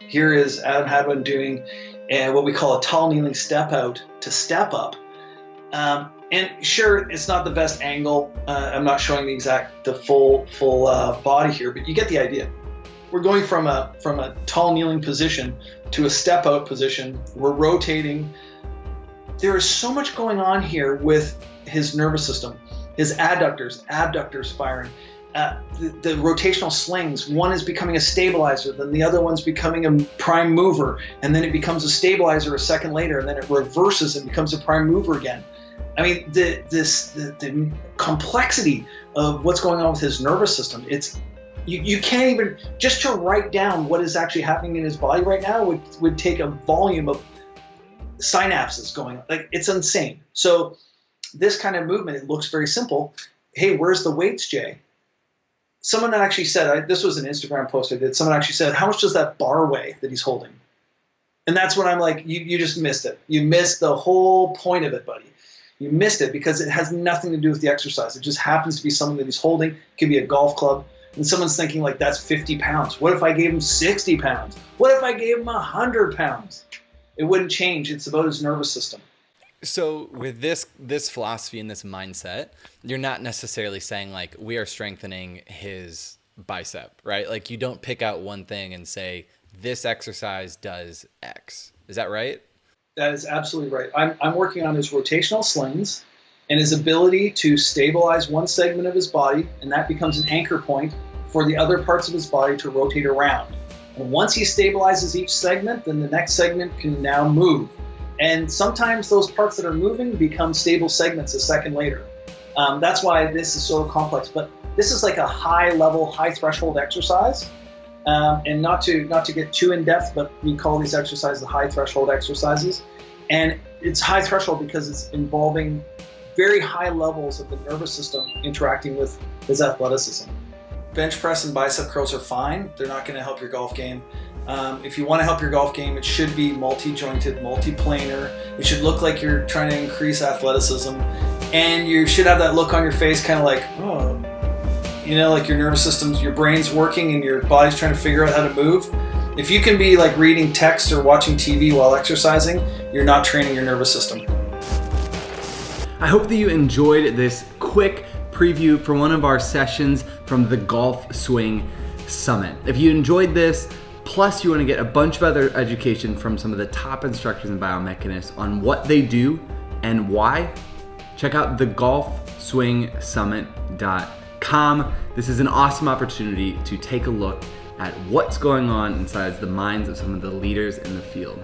Here is Adam Hadwin doing what we call a tall kneeling step out to step up. And sure, it's not the best angle. I'm not showing the full body here, but you get the idea. We're going from a tall kneeling position to a step out position. We're rotating. There is so much going on here with his nervous system, his abductors firing. The rotational slings, one is becoming a stabilizer, then the other one's becoming a prime mover, and then it becomes a stabilizer a second later, and then it reverses and becomes a prime mover again. I mean, the complexity of what's going on with his nervous system, you can't even, just to write down what is actually happening in his body right now would take a volume of synapses going on. Like, it's insane. So this kind of movement, it looks very simple. Hey, where's the weights, Jay? Someone actually said, this was an Instagram post I did, someone actually said, how much does that bar weigh that he's holding? And that's when I'm like, you just missed it. You missed the whole point of it, buddy. You missed it because it has nothing to do with the exercise. It just happens to be something that he's holding. It could be a golf club. And someone's thinking like, that's 50 pounds. What if I gave him 60 pounds? What if I gave him 100 pounds? It wouldn't change. It's about his nervous system. So with this philosophy and this mindset, you're not necessarily saying like we are strengthening his bicep, right? Like you don't pick out one thing and say this exercise does X. Is that right? That is absolutely right. I'm working on his rotational slings and his ability to stabilize one segment of his body, and that becomes an anchor point for the other parts of his body to rotate around. And once he stabilizes each segment, then the next segment can now move. And sometimes those parts that are moving become stable segments a second later. That's why this is so complex. But this is like a high-level, high-threshold exercise. And not to get too in-depth, but we call these exercises the high-threshold exercises. And it's high threshold because it's involving very high levels of the nervous system interacting with his athleticism. Bench press and bicep curls are fine. They're not going to help your golf game. If you want to help your golf game, it should be multi-jointed, multi-planar. It should look like you're trying to increase athleticism. And you should have that look on your face kind of like, oh, you know, like your nervous system's, your brain's working and your body's trying to figure out how to move. If you can be like reading text or watching TV while exercising, you're not training your nervous system. I hope that you enjoyed this quick preview for one of our sessions from the Golf Swing Summit. If you enjoyed this, plus you want to get a bunch of other education from some of the top instructors and biomechanists on what they do and why, check out thegolfswingsummit.com. This is an awesome opportunity to take a look at what's going on inside the minds of some of the leaders in the field.